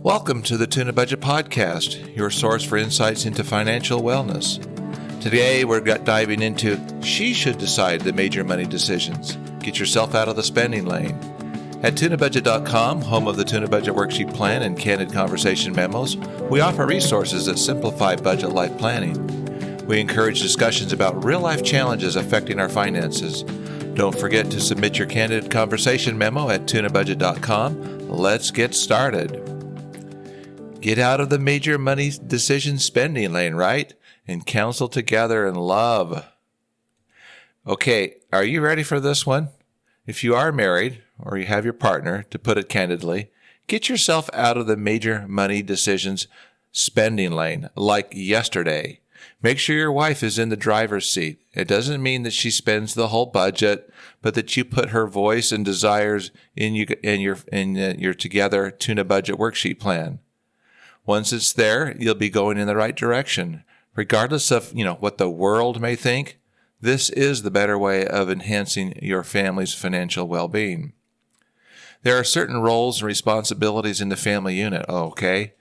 Welcome to the Tunabudget Podcast, your source for insights into financial wellness. Today, we're diving into she should decide the major money decisions. Get yourself out of the spending lane. At Tunabudget.com, home of the Tunabudget Worksheet Plan and Candid Conversation Memos, we offer resources that simplify budget life planning. We encourage discussions about real-life challenges affecting our finances. Don't forget to submit your Candid Conversation Memo at Tunabudget.com. Let's get started. Get out of the major money decision spending lane, right? And counsel together in love. Okay, are you ready for this one? If you are married, or you have your partner, to put it candidly, get yourself out of the major money decisions spending lane, like yesterday. Make sure your wife is in the driver's seat. It doesn't mean that she spends the whole budget, but that you put her voice and desires in your together Tunabudget Worksheet Plan. Once it's there, you'll be going in the right direction. Regardless of, what the world may think, this is the better way of enhancing your family's financial well-being. There are certain roles and responsibilities in the family unit, okay?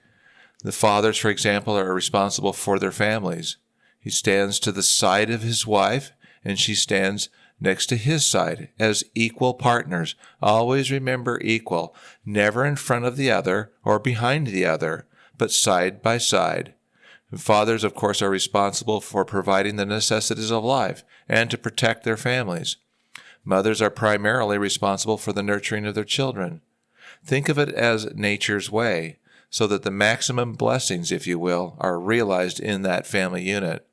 The fathers, for example, are responsible for their families. He stands to the side of his wife, and she stands next to his side as equal partners. Always remember equal, never in front of the other or behind the other, but side by side. Fathers, of course, are responsible for providing the necessities of life and to protect their families. Mothers are primarily responsible for the nurturing of their children. Think of it as nature's way, so that the maximum blessings, if you will, are realized in that family unit.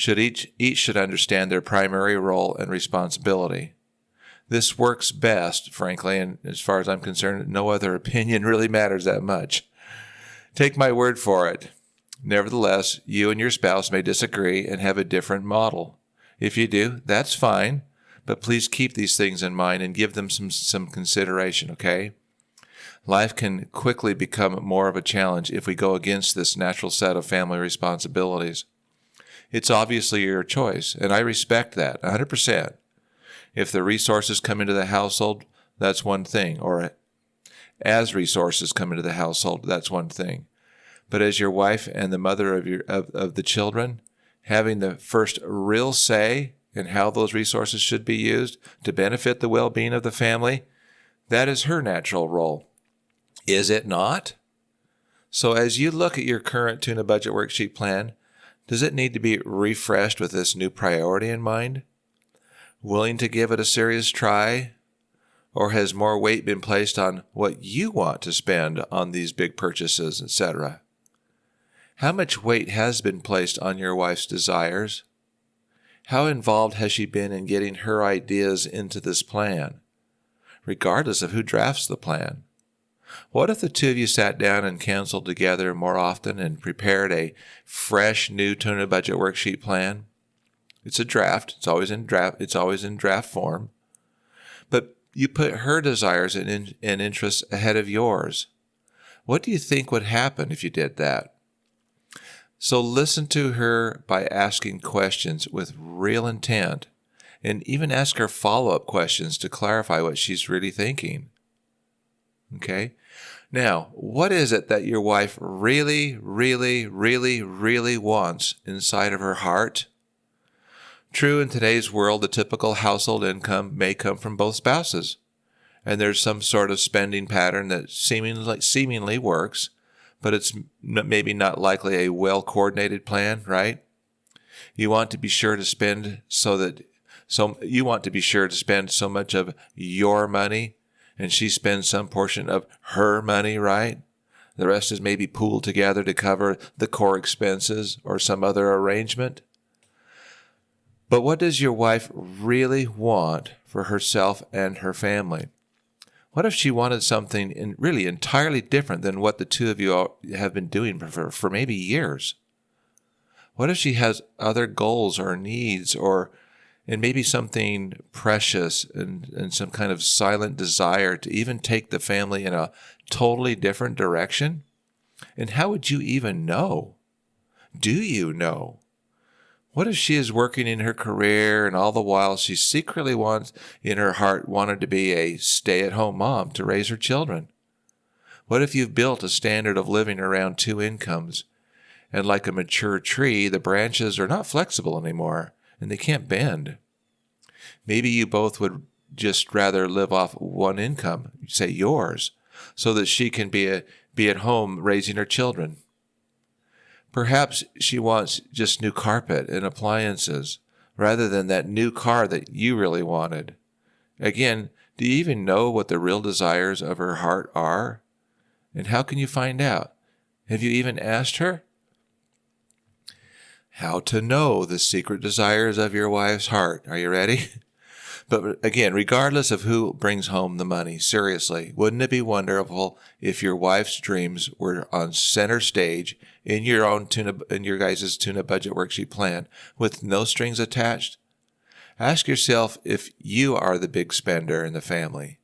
Each should understand their primary role and responsibility. This works best, frankly, and as far as I'm concerned, no other opinion really matters that much. Take my word for it. Nevertheless, you and your spouse may disagree and have a different model. If you do, that's fine, but please keep these things in mind and give them some consideration, okay? Life can quickly become more of a challenge if we go against this natural set of family responsibilities. It's obviously your choice, and I respect that 100%. If the resources come into the household, that's one thing, or as resources come into the household, that's one thing. But as your wife and the mother of the children, having the first real say in how those resources should be used to benefit the well-being of the family, that is her natural role. Is it not? So as you look at your current Tunabudget Worksheet Plan, does it need to be refreshed with this new priority in mind? Willing to give it a serious try? Or has more weight been placed on what you want to spend on these big purchases, etc.? How much weight has been placed on your wife's desires? How involved has she been in getting her ideas into this plan, regardless of who drafts the plan? What if the two of you sat down and counseled together more often and prepared a fresh new Tunabudget Worksheet Plan? It's a draft. It's always in draft form. But you put her desires and interests ahead of yours. What do you think would happen if you did that? So listen to her by asking questions with real intent, and even ask her follow-up questions to clarify what she's really thinking. Okay? Now, what is it that your wife really, really, really, really wants inside of her heart? True, in today's world, the typical household income may come from both spouses, and there's some sort of spending pattern that seemingly works, but it's maybe not likely a well-coordinated plan, right? You want to be sure to spend so much of your money, and she spends some portion of her money, right? The rest is maybe pooled together to cover the core expenses or some other arrangement. But what does your wife really want for herself and her family? What if she wanted something really entirely different than what the two of you have been doing for maybe years? What if she has other goals or needs and maybe something precious and some kind of silent desire to even take the family in a totally different direction? And how would you even know? Do you know? What if she is working in her career and all the while she secretly wanted to be a stay-at-home mom to raise her children? What if you've built a standard of living around two incomes, and like a mature tree, the branches are not flexible anymore, and they can't bend? Maybe you both would just rather live off one income, say yours, so that she can be at home raising her children. Perhaps she wants just new carpet and appliances, rather than that new car that you really wanted. Again, do you even know what the real desires of her heart are? And how can you find out? Have you even asked her? How to know the secret desires of your wife's heart. Are you ready? But again, regardless of who brings home the money, seriously, wouldn't it be wonderful if your wife's dreams were on center stage in your guys' tuna budget worksheet plan with no strings attached? Ask yourself if you are the big spender in the family.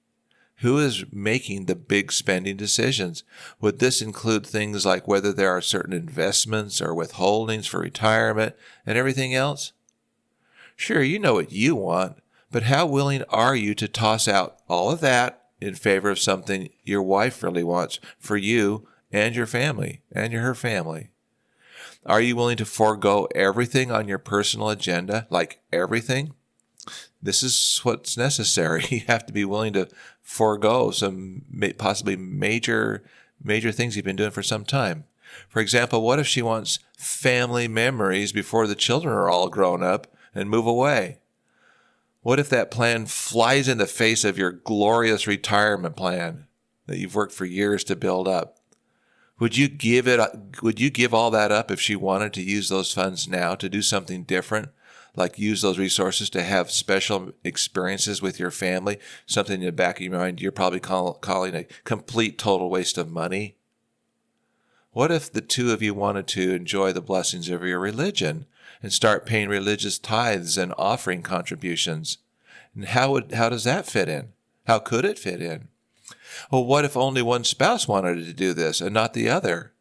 Who is making the big spending decisions? Would this include things like whether there are certain investments or withholdings for retirement and everything else? Sure, you know what you want, but how willing are you to toss out all of that in favor of something your wife really wants for you and your family and her family? Are you willing to forego everything on your personal agenda, like everything? This is what's necessary. You have to be willing to forego some possibly major things you've been doing for some time. For example, what if she wants family memories before the children are all grown up and move away? What if that plan flies in the face of your glorious retirement plan that you've worked for years to build up? Would you give all that up if she wanted to use those funds now to do something different? Like use those resources to have special experiences with your family, something in the back of your mind you're probably calling a complete total waste of money? What if the two of you wanted to enjoy the blessings of your religion and start paying religious tithes and offering contributions? And how does that fit in? How could it fit in? Well, what if only one spouse wanted to do this and not the other?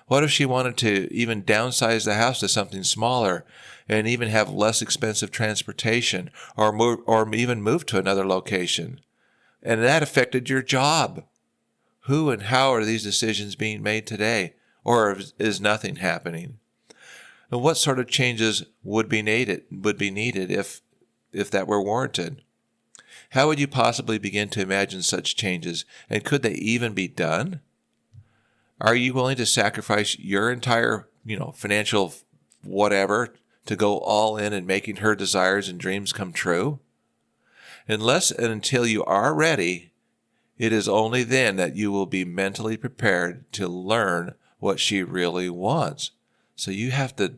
What if she wanted to even downsize the house to something smaller and even have less expensive transportation or even move to another location? And that affected your job. Who and how are these decisions being made today? Or is nothing happening? And what sort of changes would be needed if that were warranted? How would you possibly begin to imagine such changes? And could they even be done? Are you willing to sacrifice your entire, financial whatever to go all in making her desires and dreams come true? Unless and until you are ready, it is only then that you will be mentally prepared to learn what she really wants. So you have to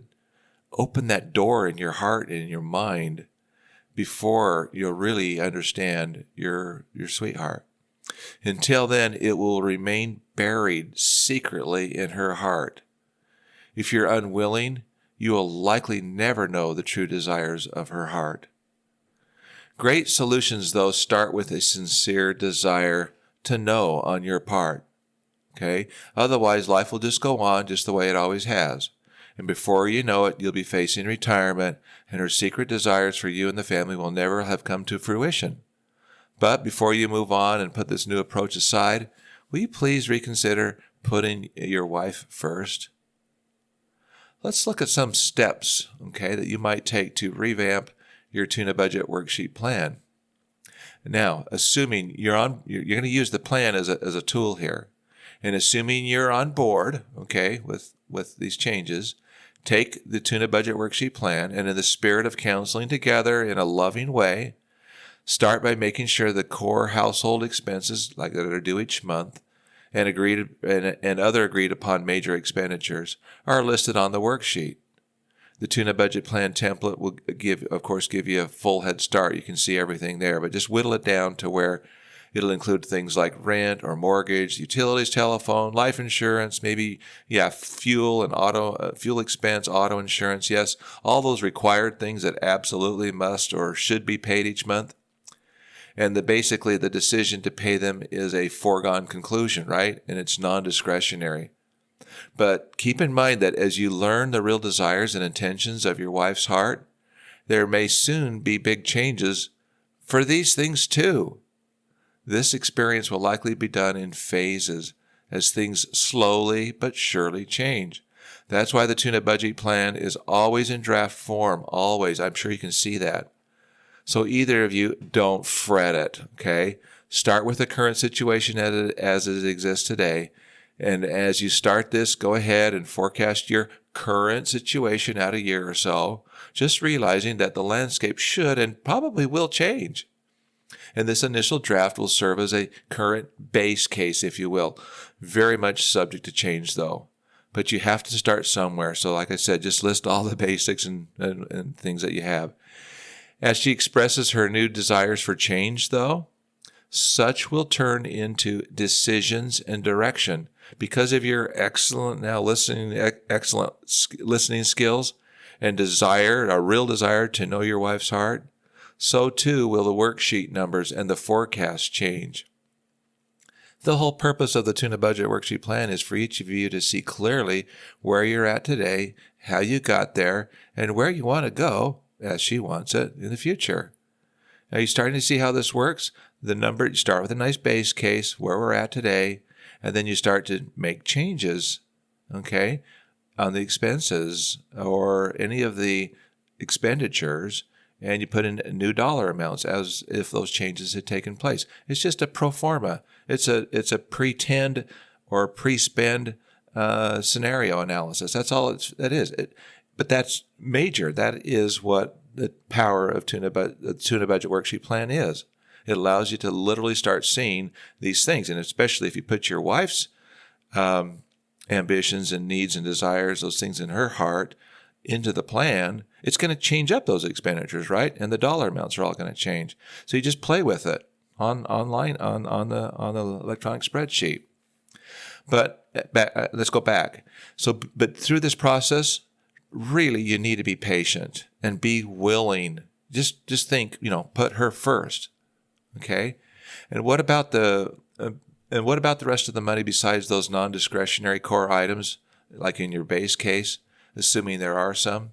open that door in your heart and in your mind before you'll really understand your sweetheart. Until then, it will remain buried secretly in her heart. If you're unwilling, you will likely never know the true desires of her heart. Great solutions, though, start with a sincere desire to know on your part. Okay? Otherwise, life will just go on just the way it always has. And before you know it, you'll be facing retirement, and her secret desires for you and the family will never have come to fruition. But before you move on and put this new approach aside, will you please reconsider putting your wife first? Let's look at some steps, that you might take to revamp your tuna budget worksheet plan. Now, assuming you're going to use the plan as a tool here, and assuming you're on board, with these changes, take the tuna budget worksheet plan and in the spirit of counseling together in a loving way, start by making sure the core household expenses, like that are due each month, and other agreed upon major expenditures are listed on the worksheet. The tuna budget plan template will give you a full head start. You can see everything there, but just whittle it down to where it'll include things like rent or mortgage, utilities, telephone, life insurance, maybe fuel and fuel expense, auto insurance. Yes, all those required things that absolutely must or should be paid each month. And basically the decision to pay them is a foregone conclusion, right? And it's non-discretionary. But keep in mind that as you learn the real desires and intentions of your wife's heart, there may soon be big changes for these things too. This experience will likely be done in phases, as things slowly but surely change. That's why the Tuna Budget Plan is always in draft form, always. I'm sure you can see that. So either of you, don't fret it, okay? Start with the current situation as it exists today. And as you start this, go ahead and forecast your current situation out a year or so, just realizing that the landscape should and probably will change. And this initial draft will serve as a current base case, if you will. Very much subject to change, though. But you have to start somewhere. So like I said, just list all the basics and things that you have. As she expresses her new desires for change, though, such will turn into decisions and direction. Because of your excellent listening skills and desire, a real desire to know your wife's heart, so too will the worksheet numbers and the forecast change. The whole purpose of the Tuna Budget Worksheet Plan is for each of you to see clearly where you're at today, how you got there, and where you want to go, as she wants it, in the future. Are you starting to see how this works? You start with a nice base case, where we're at today, and then you start to make changes, okay, on the expenses or any of the expenditures, and you put in new dollar amounts as if those changes had taken place. It's just a pro forma. It's a pretend or pre-spend scenario analysis. That's all that is. But that's major. That is what the power of the Tuna Budget Worksheet Plan is. It allows you to literally start seeing these things, and especially if you put your wife's ambitions and needs and desires, those things in her heart, into the plan, it's going to change up those expenditures, right? And the dollar amounts are all going to change. So you just play with it online on the electronic spreadsheet. But let's go back. But through this process, really you need to be patient and be willing. Just think, put her first. Okay? And what about the rest of the money besides those non-discretionary core items, like in your base case, assuming there are some?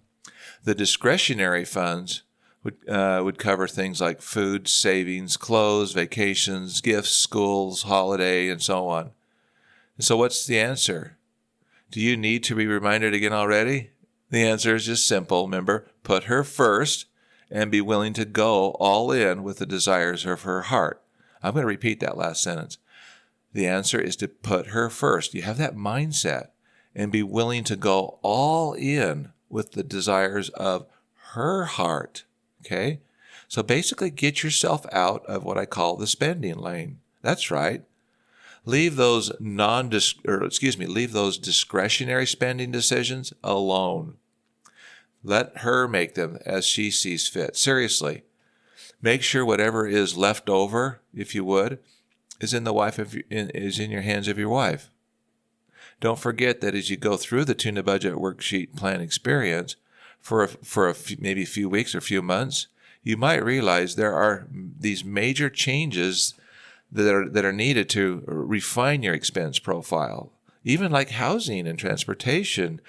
The discretionary funds would cover things like food, savings, clothes, vacations, gifts, schools, holiday, and so on. And so what's the answer? Do you need to be reminded again already? The answer is just simple. Remember, put her first and be willing to go all in with the desires of her heart. I'm going to repeat that last sentence. The answer is to put her first. You have that mindset and be willing to go all in with the desires of her heart. Okay? So basically get yourself out of what I call the spending lane. That's right. Leave those discretionary spending decisions alone. Let her make them as she sees fit. Seriously. Make sure whatever is left over, if you would, is in your hands of your wife. Don't forget that as you go through the Tuna Budget Worksheet Plan experience for maybe a few weeks or a few months, you might realize there are these major changes that are needed to refine your expense profile, even like housing and transportation.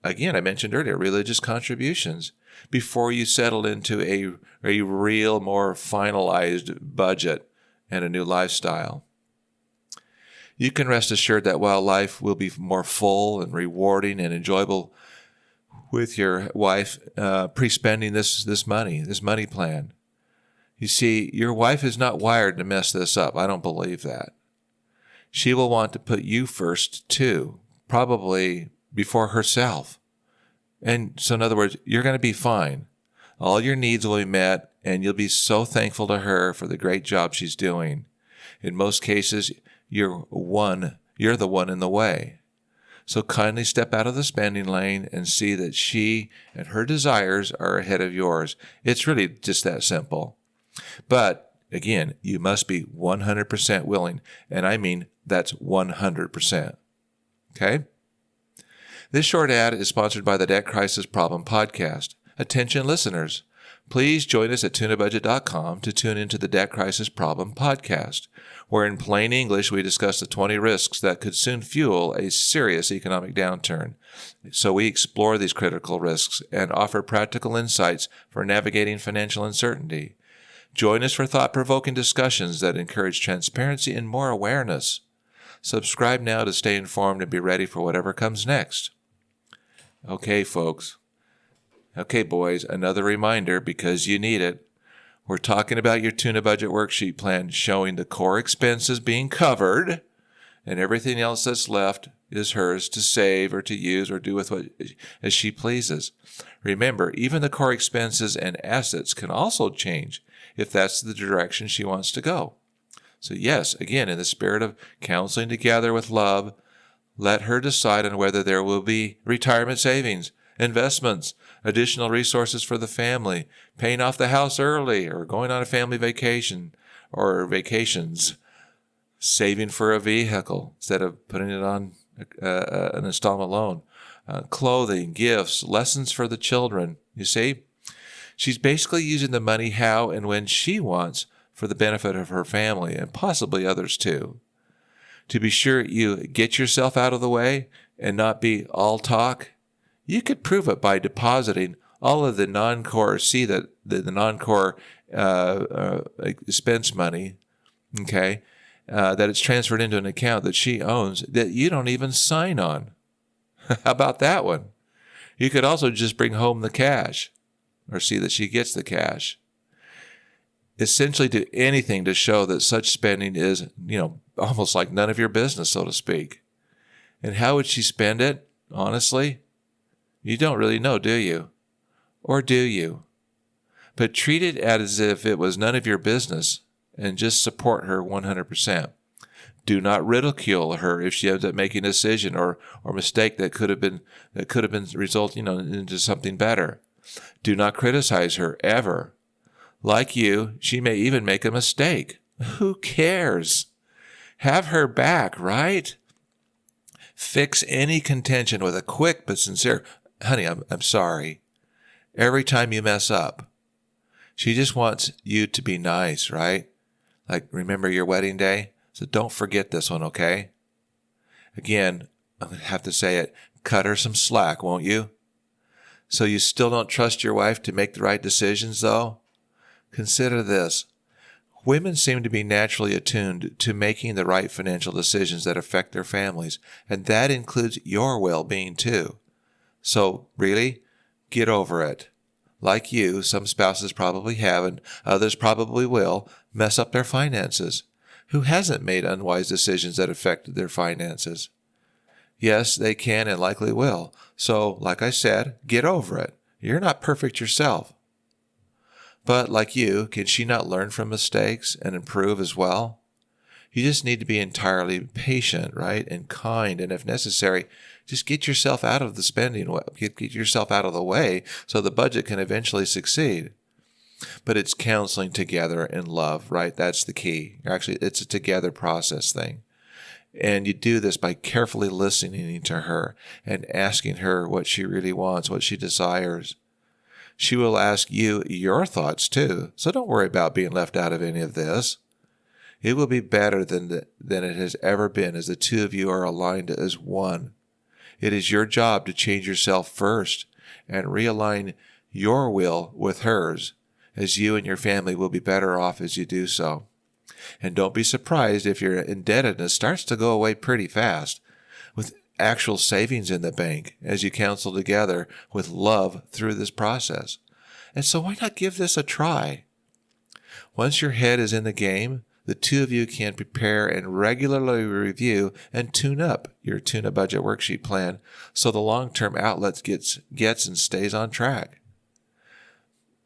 Again, I mentioned earlier, religious contributions, before you settle into a real, more finalized budget and a new lifestyle. You can rest assured that while life will be more full and rewarding and enjoyable with your wife pre-spending this money plan, you see, your wife is not wired to mess this up. I don't believe that. She will want to put you first too, probably before herself. And so in other words, you're going to be fine. All your needs will be met, and you'll be so thankful to her for the great job she's doing. In most cases, you're the one in the way. So kindly step out of the spending lane and see that she and her desires are ahead of yours. It's really just that simple. But again, you must be 100% willing, and I mean that's 100%. Okay? This short ad is sponsored by the Debt Crisis Problem Podcast. Attention listeners, please join us at tunabudget.com to tune into the Debt Crisis Problem Podcast, where in plain English we discuss the 20 risks that could soon fuel a serious economic downturn. So we explore these critical risks and offer practical insights for navigating financial uncertainty. Join us for thought-provoking discussions that encourage transparency and more awareness. Subscribe now to stay informed and be ready for whatever comes next. Okay, folks. Okay, boys, another reminder because you need it. We're talking about your Tunabudget Worksheet Plan showing the core expenses being covered and everything else that's left is hers to save or to use or do with what as she pleases. Remember, even the core expenses and assets can also change if that's the direction she wants to go. So yes, again, in the spirit of counseling together with love, let her decide on whether there will be retirement savings, investments, additional resources for the family, paying off the house early, or going on a family vacation or vacations, saving for a vehicle instead of putting it on an installment loan, clothing, gifts, lessons for the children. You see, she's basically using the money how and when she wants for the benefit of her family and possibly others too. To be sure you get yourself out of the way and not be all talk, you could prove it by depositing all of the non-core, the non-core expense money, okay, that it's transferred into an account that she owns that you don't even sign on. How about that one? You could also just bring home the cash or see that she gets the cash. Essentially do anything to show that such spending is, almost like none of your business, so to speak. And how would she spend it? Honestly, you don't really know, do you? Or do you? But treat it as if it was none of your business and just support her 100%. Do not ridicule her if she ends up making a decision or mistake that could have been resulting into something better. Do not criticize her ever. Like you, she may even make a mistake. Who cares? Have her back, right? Fix any contention with a quick but sincere, honey, I'm sorry. Every time you mess up. She just wants you to be nice, right? Like, remember your wedding day? So don't forget this one, okay? Again, I'm going to have to say it. Cut her some slack, won't you? So you still don't trust your wife to make the right decisions, though? Consider this. Women seem to be naturally attuned to making the right financial decisions that affect their families, and that includes your well-being too. So, really, get over it. Like you, some spouses probably have, and others probably will, mess up their finances. Who hasn't made unwise decisions that affected their finances? Yes, they can and likely will. So, like I said, get over it. You're not perfect yourself. But like you, can she not learn from mistakes and improve as well? You just need to be entirely patient, right? And kind. And if necessary, just get yourself out of the spending, get yourself out of the way so the budget can eventually succeed. But it's counseling together in love, right? That's the key. Actually, it's a together process thing. And you do this by carefully listening to her and asking her what she really wants, what she desires. She will ask you your thoughts too, so don't worry about being left out of any of this. It will be better than it has ever been as the two of you are aligned as one. It is your job to change yourself first and realign your will with hers, as you and your family will be better off as you do so. And don't be surprised if your indebtedness starts to go away pretty fast, with actual savings in the bank as you counsel together with love through this process. And so why not give this a try? Once your head is in the game, the two of you can prepare and regularly review and tune up your Tunabudget Worksheet Plan so the long-term outlet gets and stays on track.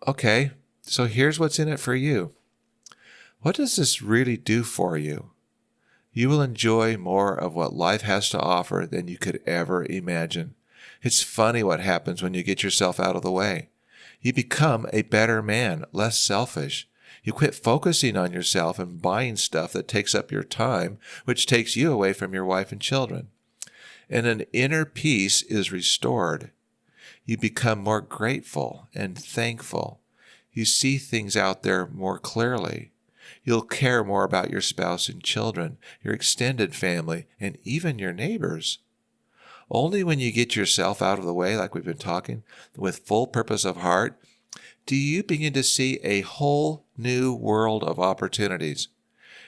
Okay, so here's what's in it for you. What does this really do for you? You will enjoy more of what life has to offer than you could ever imagine. It's funny what happens when you get yourself out of the way. You become a better man, less selfish. You quit focusing on yourself and buying stuff that takes up your time, which takes you away from your wife and children. And an inner peace is restored. You become more grateful and thankful. You see things out there more clearly. You'll care more about your spouse and children, your extended family, and even your neighbors. Only when you get yourself out of the way, like we've been talking, with full purpose of heart, do you begin to see a whole new world of opportunities.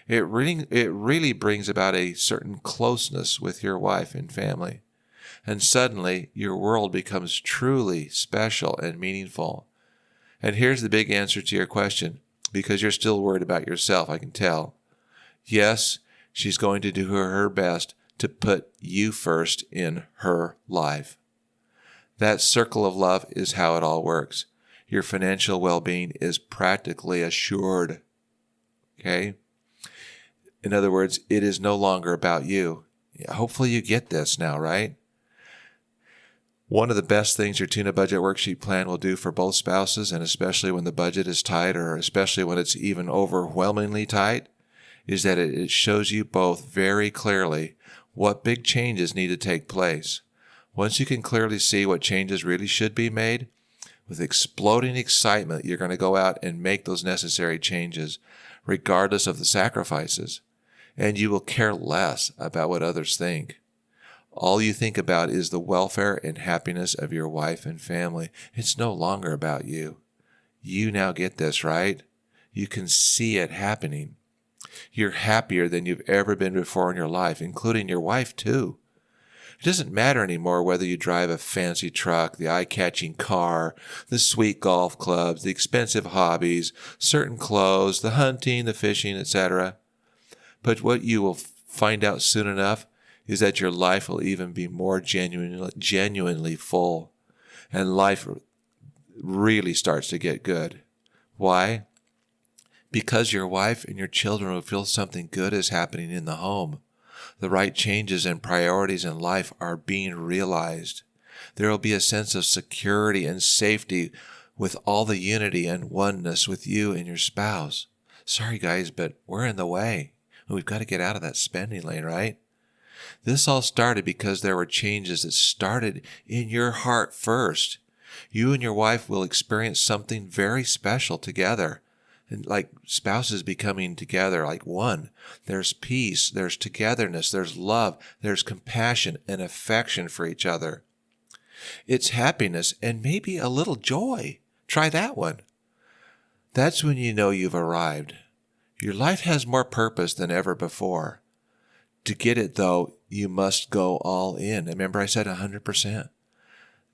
It really brings about a certain closeness with your wife and family. And suddenly, your world becomes truly special and meaningful. And here's the big answer to your question, because you're still worried about yourself, I can tell. Yes, she's going to do her best to put you first in her life. That circle of love is how it all works. Your financial well-being is practically assured. Okay? In other words, it is no longer about you. Hopefully you get this now, right? One of the best things your Tunabudget Worksheet Plan will do for both spouses, and especially when the budget is tight, or especially when it's even overwhelmingly tight, is that it shows you both very clearly what big changes need to take place. Once you can clearly see what changes really should be made, with exploding excitement, you're going to go out and make those necessary changes, regardless of the sacrifices. And you will care less about what others think. All you think about is the welfare and happiness of your wife and family. It's no longer about you. You now get this, right? You can see it happening. You're happier than you've ever been before in your life, including your wife too. It doesn't matter anymore whether you drive a fancy truck, the eye-catching car, the sweet golf clubs, the expensive hobbies, certain clothes, the hunting, the fishing, etc. But what you will find out soon enough is that your life will even be more genuinely full, and life really starts to get good. Why? Because your wife and your children will feel something good is happening in the home. The right changes and priorities in life are being realized. There will be a sense of security and safety with all the unity and oneness with you and your spouse. Sorry guys, but we're in the way. We've got to get out of that spending lane, right? This all started because there were changes that started in your heart first. You and your wife will experience something very special together. And like spouses becoming together like one. There's peace, there's togetherness, there's love, there's compassion and affection for each other. It's happiness and maybe a little joy. Try that one. That's when you know you've arrived. Your life has more purpose than ever before. To get it, though, you must go all in. Remember I said 100%.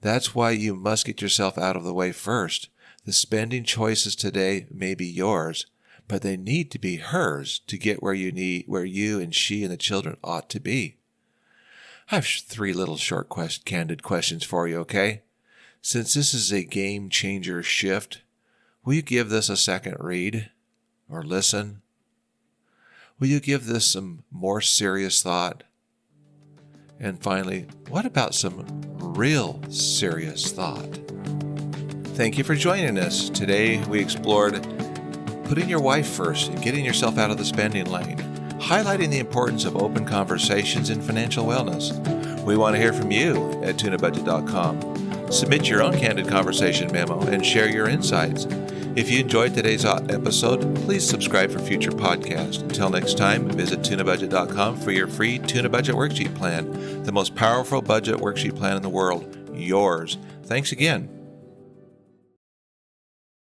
That's why you must get yourself out of the way first. The spending choices today may be yours, but they need to be hers to get where you and she and the children ought to be. I have 3 little short candid questions for you, okay? Since this is a game changer shift, will you give this a second read or listen? Will you give this some more serious thought? And finally, what about some real serious thought? Thank you for joining us. Today we explored putting your wife first and getting yourself out of the spending lane, highlighting the importance of open conversations in financial wellness. We want to hear from you at tunabudget.com. Submit your own candid conversation memo and share your insights. If you enjoyed today's episode, please subscribe for future podcasts. Until next time, visit tunabudget.com for your free Tunabudget Worksheet Plan, the most powerful budget worksheet plan in the world, yours. Thanks again.